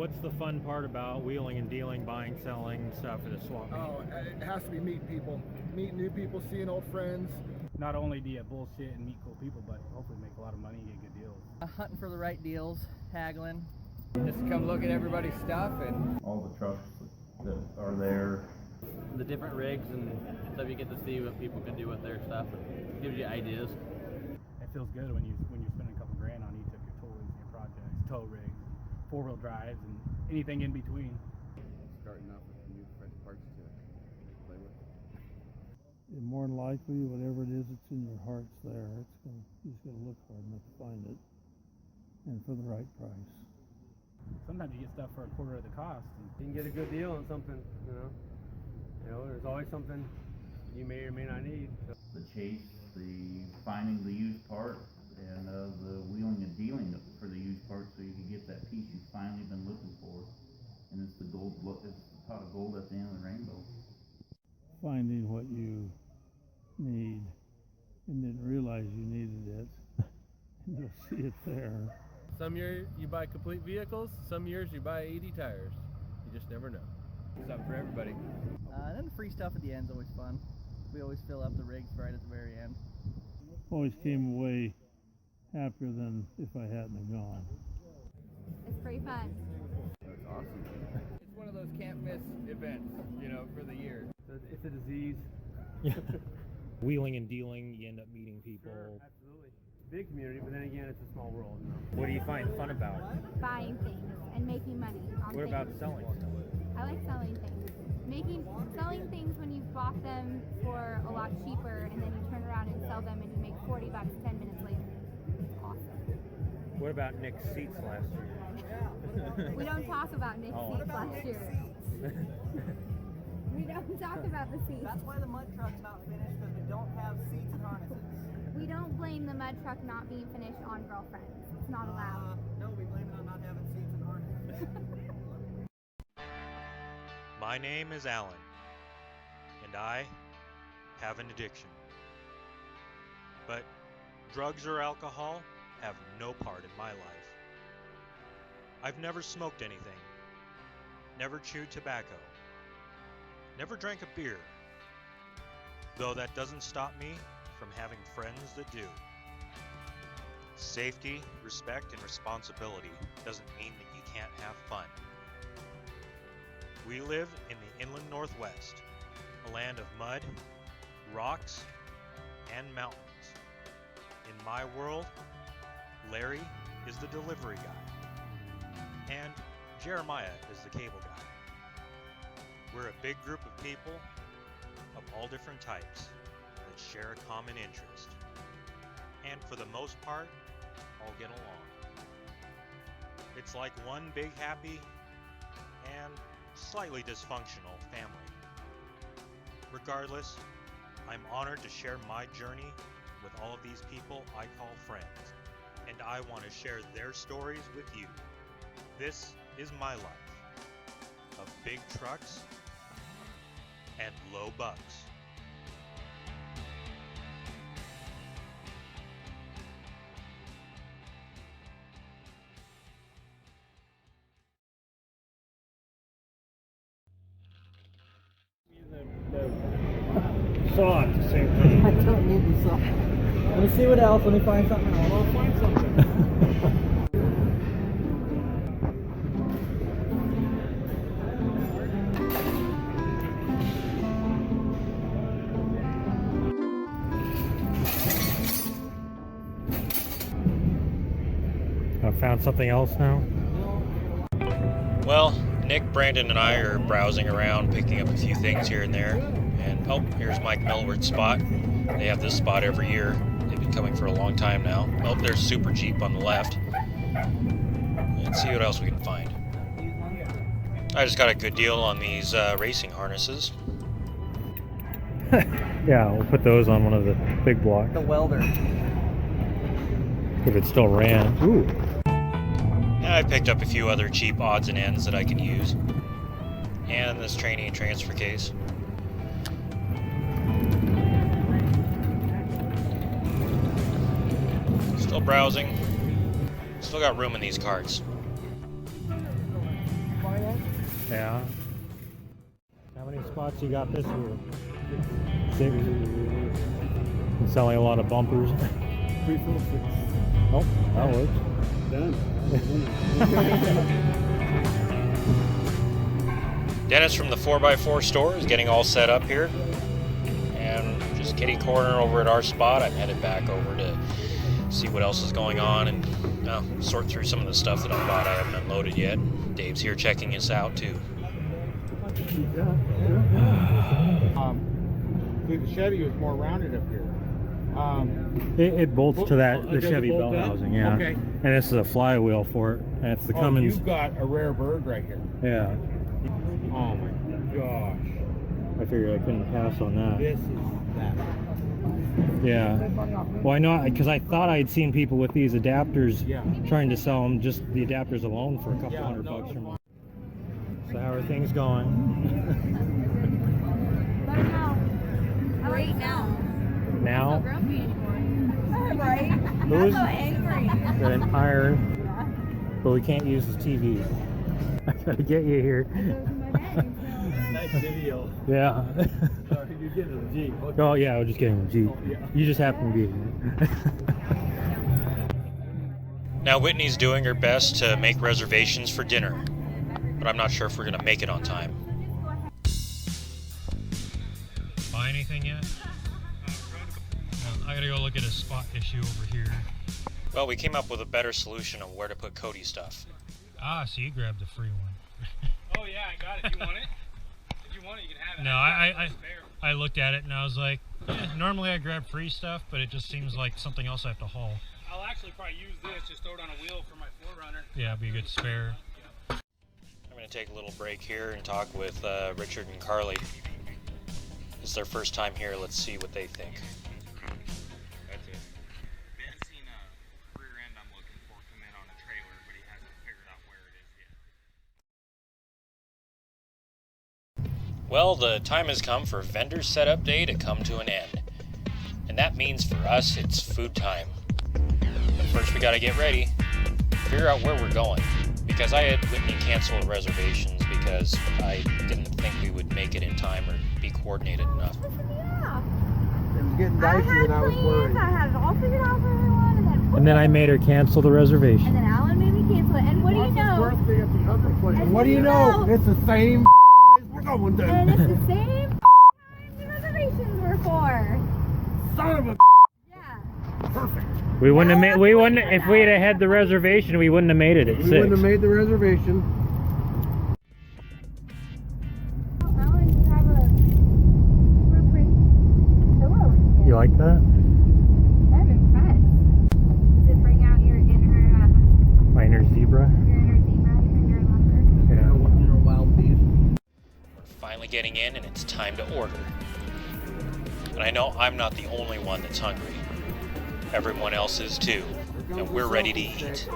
What's the fun part about wheeling and dealing, buying, selling stuff at a swap meet? Oh, it has to be meeting people, meeting new people, seeing old friends. Not only do you bullshit and meet cool people, but hopefully make a lot of money and get good deals. Hunting for the right deals, haggling. Just come look at everybody's stuff and all the trucks that are there. The different rigs and stuff, you get to see what people can do with their stuff. It gives you ideas. It feels good when you're spending a couple grand on each of your toys, your projects, tow rigs, four-wheel drives, and anything in between. starting off with new fresh parts to play with. And more than likely, whatever it is that's in your heart's there. You just gotta look hard enough to find it, and for the right price. Sometimes you get stuff for a quarter of the cost. You can get a good deal on something, you know. There's always something you may or may not need. The chase, the finding the used part, and the wheeling and dealing for the used part, so you can get that piece you've finally been looking for. And it's the gold. It's the pot of gold at the end of the rainbow. Finding what you need and didn't realize you needed it, and you'll see it there. Some years you buy complete vehicles, some years you buy 80 tires. You just never know. Something for everybody. And then the free stuff at the end's always fun. We always fill up the rigs right at the very end. Always came away happier than if I hadn't have gone. It's pretty fun. That's awesome. It's one of those can't miss events, for the year. It's a disease. Yeah. Wheeling and dealing, you end up meeting people. Sure, absolutely. Big community, but then again, it's a small world. What do you find fun about it? Buying things and making money on What things. about selling stuff? I like selling things. Selling things when you've bought them for a lot cheaper and then you turn around and sell them and you make 40 bucks 10 minutes later. It's awesome. What about Nick's seats last year? We don't talk about Nick's seats last year. We don't talk about the seats. That's why the mud truck's not finished, because we don't have seats and harnesses. We don't blame the mud truck not being finished on girlfriends. It's not allowed. No, we blame it on not having seats and harnesses. My name is Alan, and I have an addiction. But drugs or alcohol have no part in my life. I've never smoked anything, never chewed tobacco, never drank a beer, though that doesn't stop me from having friends that do. Safety, respect, and responsibility doesn't mean that you can't have fun. We live in the inland Northwest, a land of mud, rocks, and mountains. In my world, Larry is the delivery guy, and Jeremiah is the cable guy. We're a big group of people of all different types that share a common interest, and for the most part, all get along. It's like one big happy and slightly dysfunctional family. Regardless, I'm honored to share my journey with all of these people I call friends, and I want to share their stories with you. This is my life of big trucks and low bucks. Saw at the same time. I don't need the saw. Let me see what else. Let me find something else. I'll find something. I found something else now. Well, Nick, Brandon, and I are browsing around, picking up a few things here and there. And oh, here's Mike Melward's spot. They have this spot every year. They've been coming for a long time now. Oh, there's Super Jeep on the left. Let's see what else we can find. I just got a good deal on these racing harnesses. Yeah, we'll put those on one of the big blocks. The welder. If it still ran. Ooh. And I picked up a few other cheap odds and ends that I can use. And this training and transfer case. Still browsing. Still got room in these carts. Yeah. How many spots you got this year? 6. You're selling a lot of bumpers. 3, 4, 6. Oh, that works. Done. Dennis from the 4x4 store is getting all set up here. And just kitty corner over at our spot. I'm headed back over to see what else is going on and sort through some of the stuff that I bought I haven't unloaded yet. Dave's here checking us out too. The Chevy was more rounded up here. It bolts to the Chevy bell housing, yeah. Okay. And this is a flywheel for it, and it's the Cummins. You've got a rare bird right here. Yeah. Oh my gosh. I figured I couldn't pass on that. This is that. Yeah. Well, I know, because I thought I'd seen people with these adapters trying to sell them, just the adapters alone, for a couple $100 from them. So how are things going? Right now. Now? I'm so grumpy anymore. Right? Who's I'm so angry. got an iron, but we can't use his TV. I gotta get you here. Nice video. Yeah. Sorry, you're getting the Jeep. Okay. Oh yeah, I was just getting the Jeep. Oh, yeah. You just happen to be here. Now Whitney's doing her best to make reservations for dinner, but I'm not sure if we're gonna make it on time. Buy anything yet? I gotta go look at a spot issue over here. Well, we came up with a better solution on where to put Cody's stuff. Ah, so you grabbed the free one. Oh yeah, I got it. You want it? If you want it, you can have it. No, I looked at it and I was like, normally I grab free stuff, but it just seems like something else I have to haul. I'll actually probably use this, just throw it on a wheel for my 4Runner. Yeah, it'd be a good spare. I'm gonna take a little break here and talk with Richard and Carly. It's their first time here. Let's see what they think. That's it. Ben's seen a rear end I'm looking for come in on a trailer, but he hasn't figured out where it is yet. Well, the time has come for vendor setup day to come to an end. And that means for us, it's food time. But first we gotta get ready, figure out where we're going. Because I had Whitney cancel the reservations because I didn't think we would make it in time or be coordinated enough. Yeah. It was getting dicey and I was worried. I had it all figured out for everyone, And then I made her cancel the rereservation. And then Alan made me cancel it. And what do you know? Birthday at the other place. And what do you know? It's the same place we're going to. And it's the same time the reservations were for. Son of a. Yeah. Perfect. We wouldn't have made. We wouldn't if we had had the reservation. We wouldn't have made it at 6. We wouldn't have made the reservation. Alan, you have a super pretty pillow. You like that? I'm impressed. Does it bring out your inner My inner zebra. your inner zebra, your inner leopard? Yeah. You're a wild beast. We're finally getting in and it's time to order. And I know I'm not the only one that's hungry. Everyone else is too, and we're ready to eat.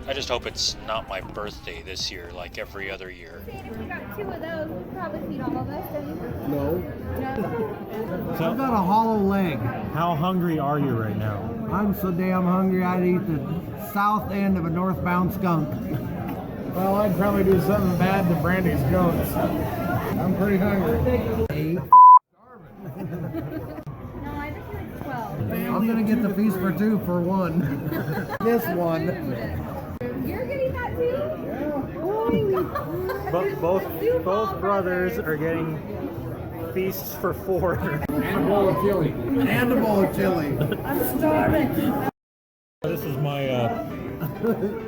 I just hope it's not my birthday this year like every other year. If we got 2 of those, we'd probably feed all of us. No. No. So, I've got a hollow leg. how hungry are you right now? I'm so damn hungry I'd eat the south end of a northbound skunk. Well, I'd probably do something bad to Brandy's goats. I'm pretty hungry. No, I just like 12. I'm gonna get the feast for 2 for 1. This one. You're getting that too? Yeah. Oh my god. Both brothers are getting feasts for 4. And a bowl of chili. And a bowl of chili. I'm starving. This is my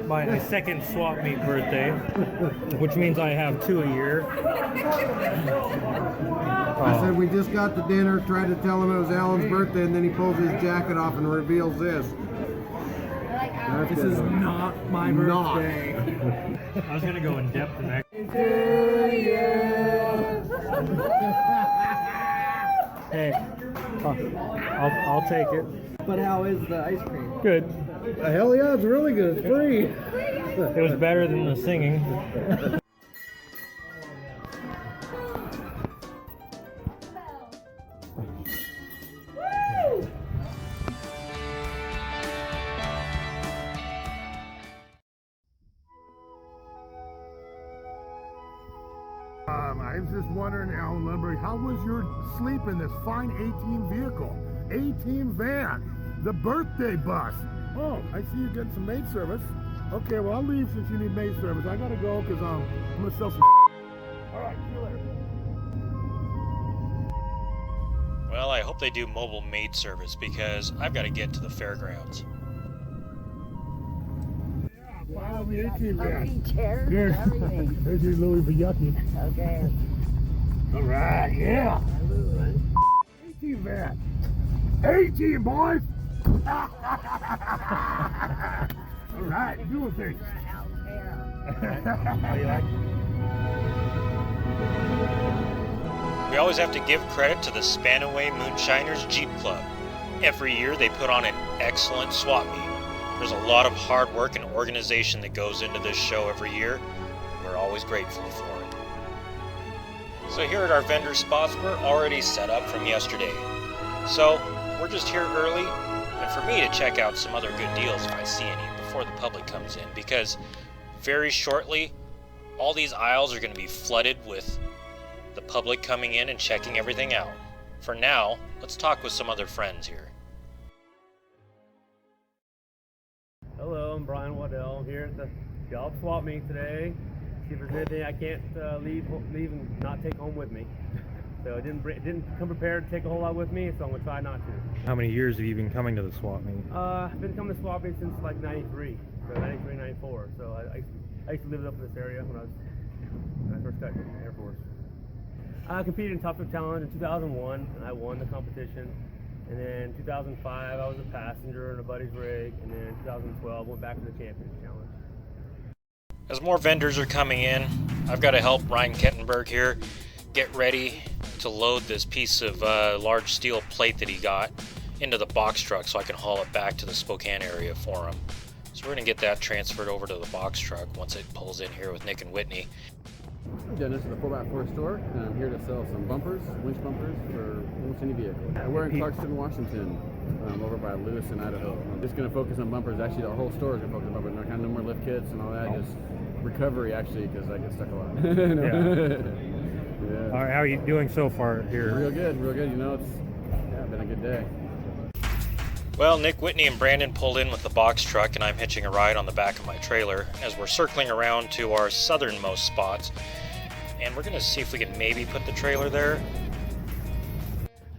my second swap meet birthday, which means I have 2 a year. I said we just got to dinner, tried to tell him it was Alan's birthday, and then he pulls his jacket off and reveals this. I like Alan. This is not my birthday. I was gonna go in depth the next. Hey, I'll take it. But how is the ice cream? Good. Hell yeah, it's really good. It's free. It was better than the singing. I was just wondering, Alan Lumberg, how was your sleep in this fine A-Team vehicle? A-Team van, the birthday bus. Oh, I see you getting some maid service. Okay, well, I'll leave since you need maid service. I gotta go because I'm gonna sell some. All right, see you later. Well, I hope they do mobile maid service because I've got to get to the fairgrounds. Wow, the A-Team van. Chairs Here. and everything. There's your Louis Vuitton. Okay. All right, yeah. A-Team van. A-Team, boys. All right, doing things. How you like? We always have to give credit to the Spanaway Moonshiners Jeep Club. Every year they put on an excellent swap meet. There's a lot of hard work and organization that goes into this show every year. We're always grateful for it. So here at our vendor spots, we're already set up from yesterday. So we're just here early, and for me to check out some other good deals if I see any before the public comes in, because very shortly all these aisles are going to be flooded with the public coming in and checking everything out. For now, let's talk with some other friends here. Hello, I'm Brian Waddell. I'm here at the job swap meet today. See if there's anything I can't leave and not take home with me. So I didn't come prepared to take a whole lot with me, so I'm gonna try not to. How many years have you been coming to the swap meet? I've been coming to swap meet since like '93, so '93, '94. So I used to live up in this area when I first got in the Air Force. I competed in Top Fuel Challenge in 2001, and I won the competition. And then 2005, I was a passenger in a buddy's rig, and then 2012, went back to the Champions Challenge. As more vendors are coming in, I've got to help Ryan Kettenberg here get ready to load this piece of large steel plate that he got into the box truck so I can haul it back to the Spokane area for him. So we're going to get that transferred over to the box truck once it pulls in here with Nick and Whitney. I'm Dennis at the 4x4 store, and I'm here to sell some bumpers, winch bumpers for almost any vehicle. We're in Clarkston, Washington, over by Lewis in Idaho. I'm just going to focus on bumpers. Actually, the whole store is going to focus on bumpers. Kind of no more lift kits and all that, just recovery actually, because I get stuck a lot. Yeah. All right, how are you doing so far here? Real good, real good. You know, it's been a good day. Well, Nick, Whitney, and Brandon pulled in with the box truck, and I'm hitching a ride on the back of my trailer as we're circling around to our southernmost spots. And we're going to see if we can maybe put the trailer there.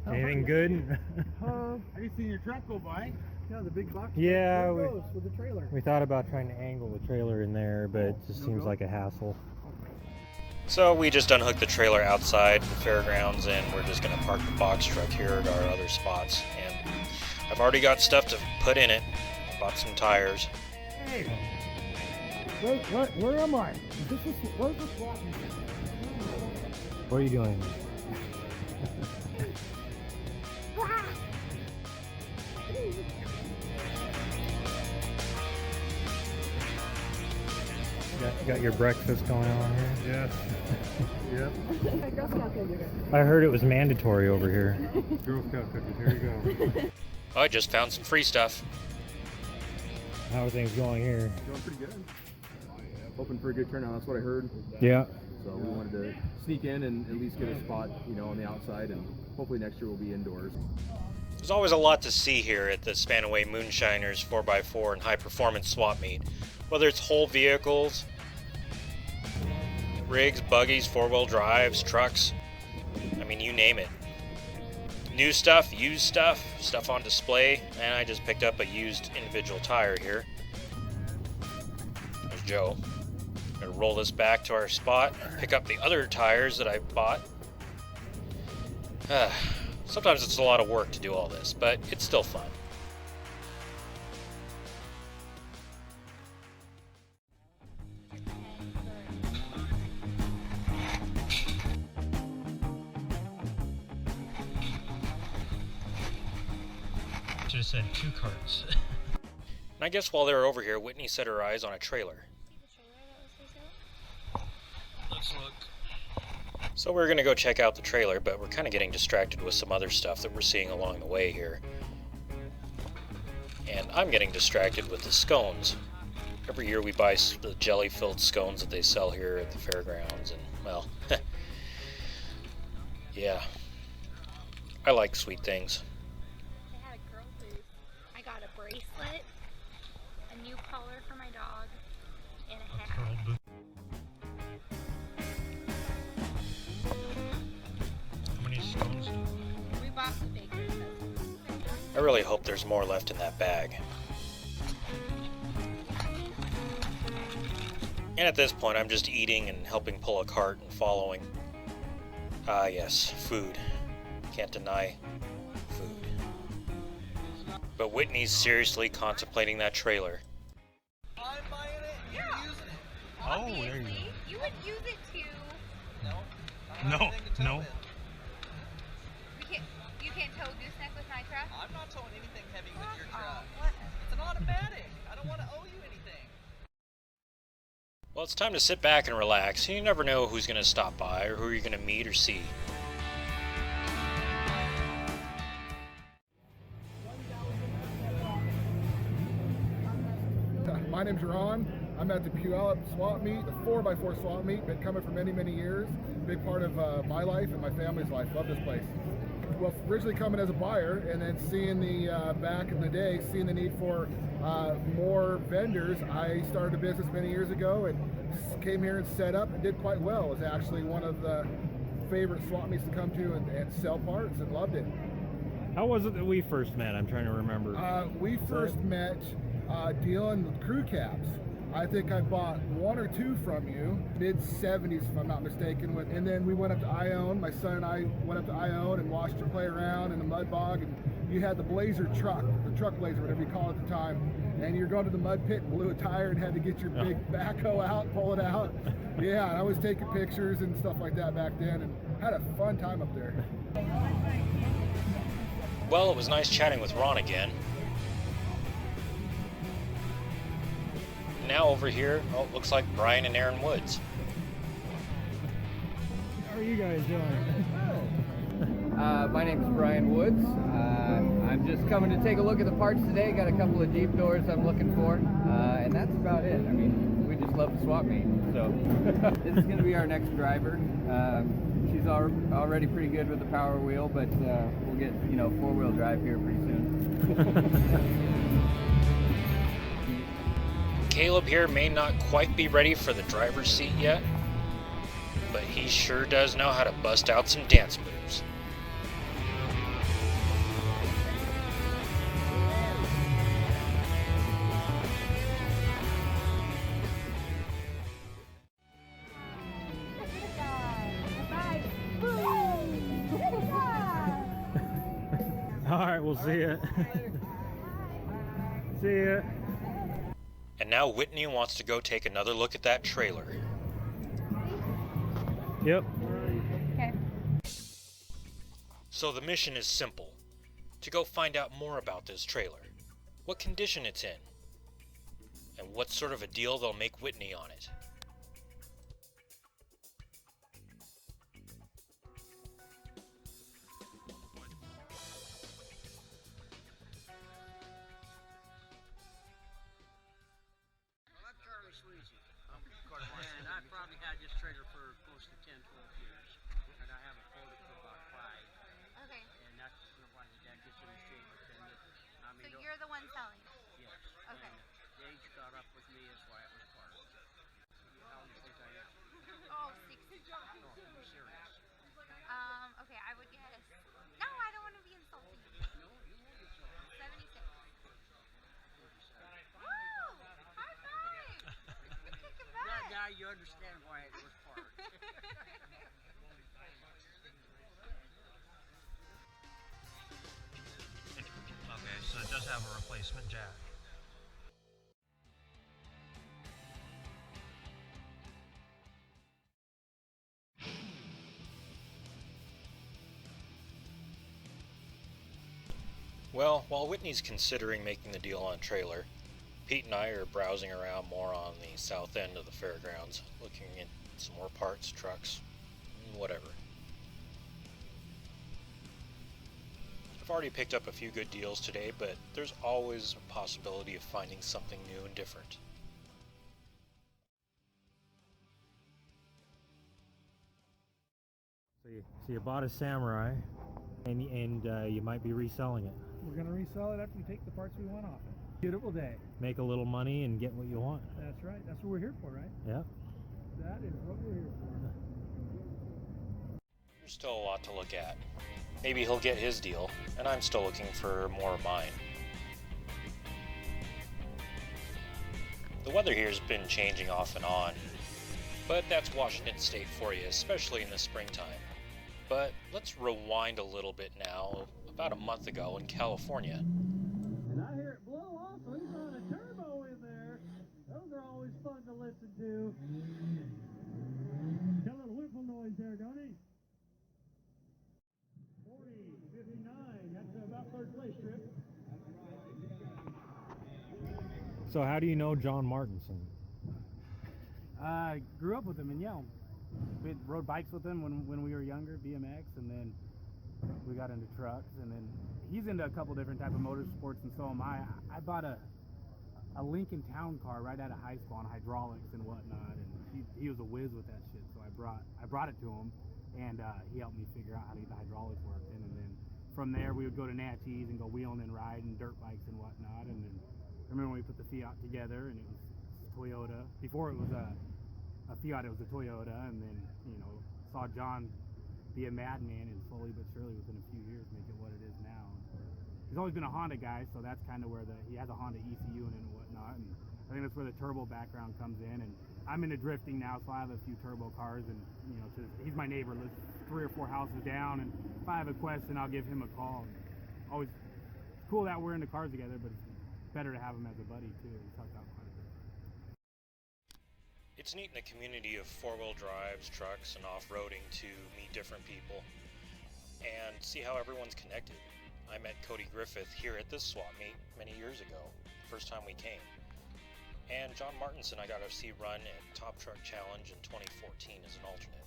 Anything good? Have you seen your truck go by? Yeah, the big box. Yeah, with the trailer. we thought about trying to angle the trailer in there, but it just seems like a hassle. So we just unhooked the trailer outside the fairgrounds, and we're just going to park the box truck here at our other spots. And I've already got stuff to put in it. Bought some tires. Hey, where am I? Where's the swap meet? What are you doing? Got your breakfast going on here? Yes. Yep. I heard it was mandatory over here. Girl Scout cookies, here you go. Oh, I just found some free stuff. How are things going here? Going pretty good. Hoping for a good turnout, that's what I heard. Yeah. So we wanted to sneak in and at least get a spot, on the outside, and hopefully next year we'll be indoors. There's always a lot to see here at the Spanaway Moonshiners 4x4 and high performance swap meet. Whether it's whole vehicles, rigs, buggies, four-wheel drives, trucks, I mean, you name it. New stuff, used stuff, stuff on display, and I just picked up a used individual tire here. There's Joe. Gonna roll this back to our spot, pick up the other tires that I bought. Sometimes it's a lot of work to do all this, but it's still fun. Should have said 2 carts. And I guess while they were over here, Whitney set her eyes on a trailer. Let's look. So we're gonna go check out the trailer, but we're kind of getting distracted with some other stuff that we're seeing along the way here. And I'm getting distracted with the scones. Every year we buy the jelly-filled scones that they sell here at the fairgrounds, and well, Yeah, I like sweet things. They had a girl booth. I got a bracelet, a new collar for my dog, and a hat. How many stones do you buy? We bought the baker's dozen. I really hope there's more left in that bag. And at this point, I'm just eating and helping pull a cart and following. Ah, yes, food. Can't deny food. But Whitney's seriously contemplating that trailer. I'm buying it, you're using it. Oh, there you go. You would use it too. No. No, no. You can't tow gooseneck with my truck? I'm not towing anything heavy with your truck. What? It's an automatic. I don't want to owe you anything. Well, it's time to sit back and relax. You never know who's going to stop by or who you're going to meet or see. My name's Ron. I'm at the Puyallup swap meet, the 4x4 swap meet. Been coming for many, many years. Big part of my life and my family's life. Love this place. Well, originally coming as a buyer and then seeing the, back in the day, seeing the need for more vendors, I started a business many years ago and came here and set up and did quite well. It was actually one of the favorite swap meets to come to and sell parts, and loved it. How was it that we first met? I'm trying to remember. We first met dealing with crew cabs. I think I bought one or two from you, mid-70s if I'm not mistaken, and then we went up to Ione. My son and I went up to Ione and watched you play around in the mud bog, and you had the Blazer truck, the truck Blazer, whatever you call it at the time, and you're going to the mud pit and blew a tire and had to get your big backhoe out, pull it out. Yeah, and I was taking pictures and stuff like that back then, and had a fun time up there. Well, it was nice chatting with Ron again. Now over here, oh, it looks like Brian and Aaron Woods. How are you guys doing? My name is Brian Woods. I'm just coming to take a look at the parts today. Got a couple of Jeep doors I'm looking for, and that's about it. I mean, we just love the swap meet. So this is going to be our next driver. She's already pretty good with the power wheel, but we'll get, you know, four-wheel drive here pretty soon. Caleb here may not quite be ready for the driver's seat yet, but he sure does know how to bust out some dance moves. All right, we'll see ya. See ya. And now Whitney wants to go take another look at that trailer. Yep. Okay. So the mission is simple. To go find out more about this trailer. What condition it's in. And what sort of a deal they'll make Whitney on it. And I've probably had this trailer for close to 10, 12 years. And I haven't pulled it for about 5. Okay. And that's why the deck gets in shape. I mean, So you're the one selling? Yes. Okay. And the age caught up with me, that's why it was parked. How old do you think I am? Oh, 60. No, I'm serious. Okay, I would guess. No, I don't want to be insulting. No, you won't get sold. 76. Woo! High five! Kick it back. Now you understand why it was parked. Okay, so it does have a replacement jack. Well, while Whitney's considering making the deal on a trailer, Pete and I are browsing around more on the south end of the fairgrounds, looking at some more parts, trucks, whatever. I've already picked up a few good deals today, but there's always a possibility of finding something new and different. So you bought a Samurai, and you might be reselling it. We're gonna resell it after we take the parts we want off it. Beautiful day. Make a little money and get what you want. That's right. That's what we're here for, right? Yeah. That is what we're here for. There's still a lot to look at. Maybe he'll get his deal, and I'm still looking for more of mine. The weather here has been changing off and on, but that's Washington State for you, especially in the springtime. But let's rewind a little bit now, about a month ago in California. And I hear it blow off, so he's on a turbo in there. Those are always fun to listen to. Got a little whiffle noise there, don't he? 40, 59, that's about third place, Trip. So how do you know John Martinson? I grew up with him in Yelm. We rode bikes with him when we were younger, BMX, and then we got into trucks, and then he's into a couple different type of motorsports, and so am I. I bought a Lincoln Town car right out of high school on hydraulics and whatnot, and he was a whiz with that shit, so I brought it to him, and he helped me figure out how to get the hydraulics working, and then from there we would go to Natchez and go wheeling and riding dirt bikes and whatnot, and then I remember when we put the Fiat together, and it was Toyota. Before it was a Fiat, it was a Toyota, and then, you know, saw John be a madman, and slowly but surely within a few years make it what it is now. He's always been a Honda guy, so that's kind of where he has a Honda ECU in it and whatnot, and I think that's where the turbo background comes in, and I'm into drifting now, so I have a few turbo cars, and, you know, he's my neighbor, lives 3 or 4 houses down, and if I have a question, I'll give him a call. And always, it's cool that we're into cars together, but it's better to have him as a buddy too. He's helped out quite a bit. It's neat in a community of four-wheel drives, trucks, and off-roading to meet different people and see how everyone's connected. I met Cody Griffith here at this swap meet many years ago, first time we came. And John Martinson I got to see run at Top Truck Challenge in 2014 as an alternate.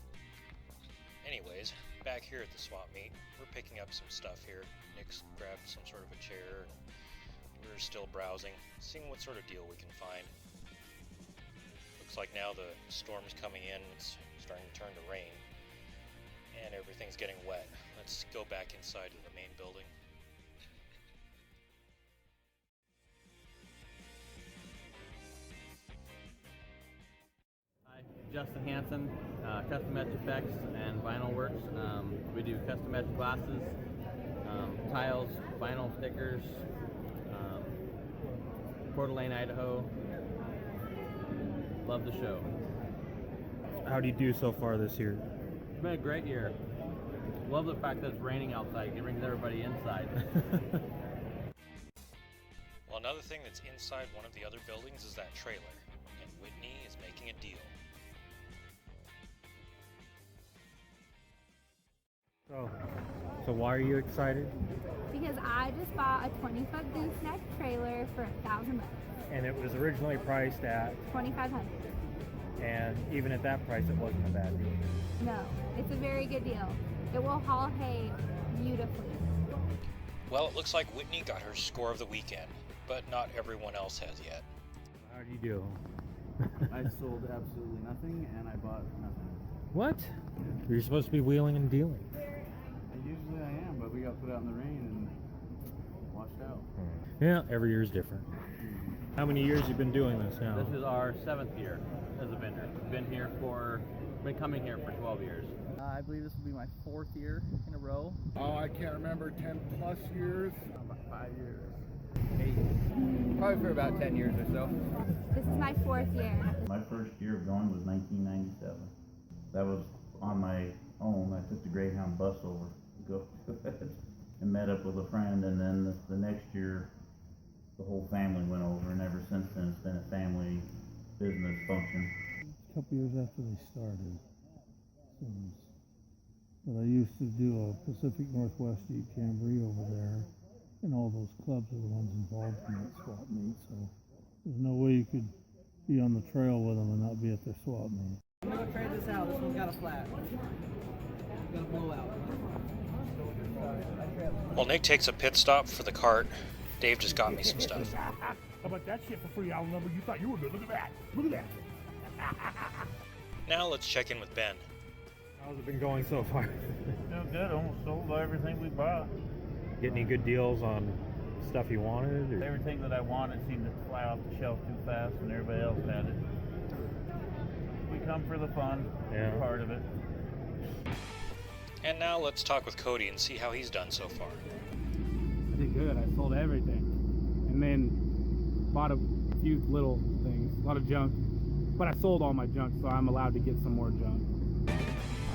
Anyways, back here at the swap meet, we're picking up some stuff here. Nick's grabbed some sort of a chair, and we're still browsing, seeing what sort of deal we can find. Looks like now the storm's coming in, it's starting to turn to rain, and everything's getting wet. Let's go back inside to the main building. Hi, Justin Hansen, Custom Etch Effects and Vinyl Works. We do custom etch glasses, tiles, vinyl stickers, Coeur d'Alene, Idaho. Love the show. How do you do so far this year? It's been a great year. Love the fact that it's raining outside. It brings everybody inside. Well, another thing that's inside one of the other buildings is that trailer, and Whitney is making a deal. So why are you excited? Because I just bought a 20-foot gooseneck trailer for $1,000. And it was originally priced at $2,500. And even at that price, it wasn't a bad deal. No, it's a very good deal. It will haul hay beautifully. Well, it looks like Whitney got her score of the weekend, but not everyone else has yet. How do you do? I sold absolutely nothing, and I bought nothing. What? You're supposed to be wheeling and dealing. Usually I am, but we got put out in the rain and washed out. Yeah, every year is different. How many years you been doing this now? This is our 7th year as a vendor. Been coming here for 12 years. I believe this will be my 4th year in a row. Oh, I can't remember, 10 plus years. About 5 years. 8. Probably for about 10 years or so. This is my 4th year. My first year of going was 1997. That was on my own. I took the Greyhound bus over to go to it and met up with a friend, and then the next year the whole family went over, and ever since then it's been a family business function. A couple years after they started. But I used to do a Pacific Northwest Jeep Jamboree over there, and all those clubs are the ones involved in that swap meet, so there's no way you could be on the trail with them and not be at their swap meet. I'm gonna go trade this out. This one's got a flat. Got a blowout. While Nick takes a pit stop for the cart, Dave just got me some stuff. How about that shit for free? I'll remember you thought you were good. Look at that. Look at that. Now let's check in with Ben. How's it been going so far? Feel good. Almost sold everything we bought. Get any good deals on stuff you wanted? Or? Everything that I wanted seemed to fly off the shelf too fast when everybody else had it. We come for the fun. Yeah. Part of it. And now let's talk with Cody and see how he's done so far. I did good. I sold everything. And then bought a few little things, a lot of junk. But I sold all my junk, so I'm allowed to get some more junk.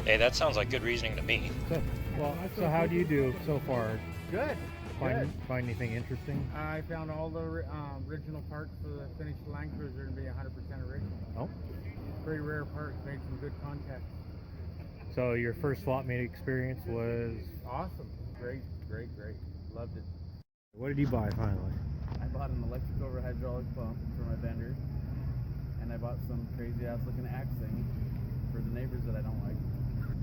Hey, that sounds like good reasoning to me. Good. Well, so how do you do so far? Good. Find anything interesting? I found all the original parts for the finished Land Cruiser to be 100% original. Oh. Very rare parts. Made some good contacts. So your first swap meet experience was? Awesome. Great. Loved it. What did you buy finally? I bought an electric over hydraulic pump for my vendor, and I bought some crazy ass looking axe thing for the neighbors that I don't like.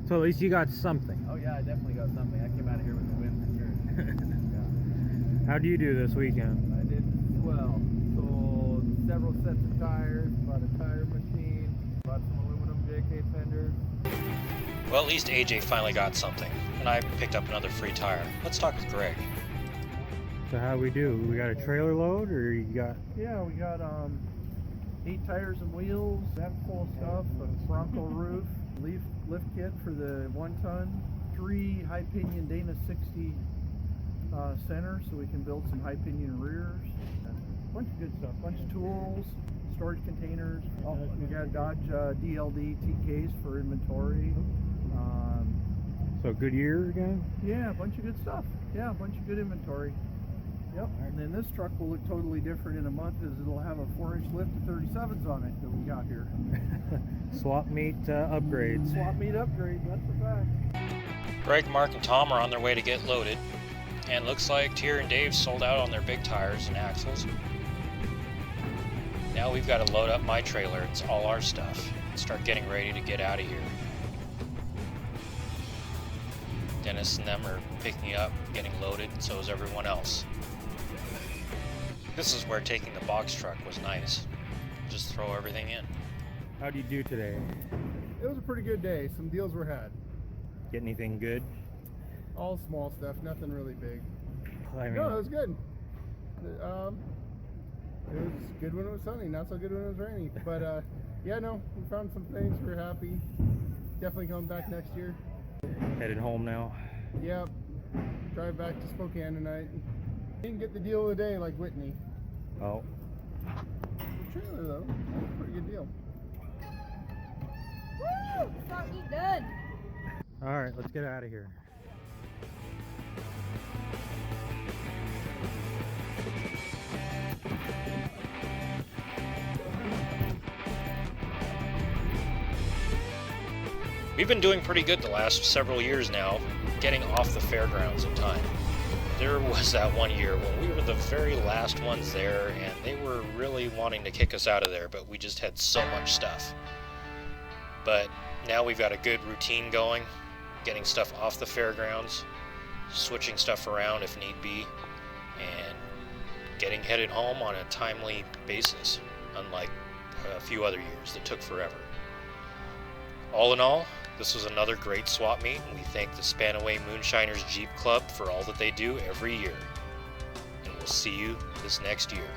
So at least you got something. Oh yeah, I definitely got something. I came out of here with the win for sure. How do you do this weekend? I did well. Sold several sets of tires, bought a tire machine, bought some aluminum JK fenders. Well, at least AJ finally got something, and I picked up another free tire. Let's talk with Greg. So how we do? We got a trailer load, or you got? Yeah, we got 8 tires and wheels, that full of stuff, a Bronco roof, lift kit for the 1 ton, 3 high pinion Dana 60 centers so we can build some high pinion rears, a bunch of good stuff, bunch of tools, storage containers. Oh, we got Dodge DLD TKs for inventory. So good year again? Yeah, a bunch of good stuff. Yeah, a bunch of good inventory. Yep, and then this truck will look totally different in a month as it'll have a 4-inch lift of 37s on it that we got here. Swap meet upgrades. Swap meet upgrade, that's a fact. Greg, Mark, and Tom are on their way to get loaded, and looks like Tier and Dave sold out on their big tires and axles. Now we've got to load up my trailer, it's all our stuff, and start getting ready to get out of here. Dennis and them are picking up, getting loaded, and so is everyone else. This is where taking the box truck was nice. Just throw everything in. How do you do today? It was a pretty good day. Some deals were had. Get anything good? All small stuff, nothing really big. I mean, No, it was good. It was good when it was sunny, not so good when it was rainy. But yeah, no, we found some things. We're happy. Definitely coming back next year. headed home now. Yep. Drive back to Spokane tonight. Didn't get the deal of the day like Whitney. Oh. The trailer though, that's a pretty good deal. Woo! Swap meet done. All right, let's get out of here. We've been doing pretty good the last several years now, getting off the fairgrounds in time. There was that one year when we were the very last ones there, and they were really wanting to kick us out of there, but we just had so much stuff. But now we've got a good routine going, getting stuff off the fairgrounds, switching stuff around if need be, and getting headed home on a timely basis, unlike a few other years that took forever. All in all, this was another great swap meet, and we thank the Spanaway Moonshiners Jeep Club for all that they do every year. And we'll see you this next year.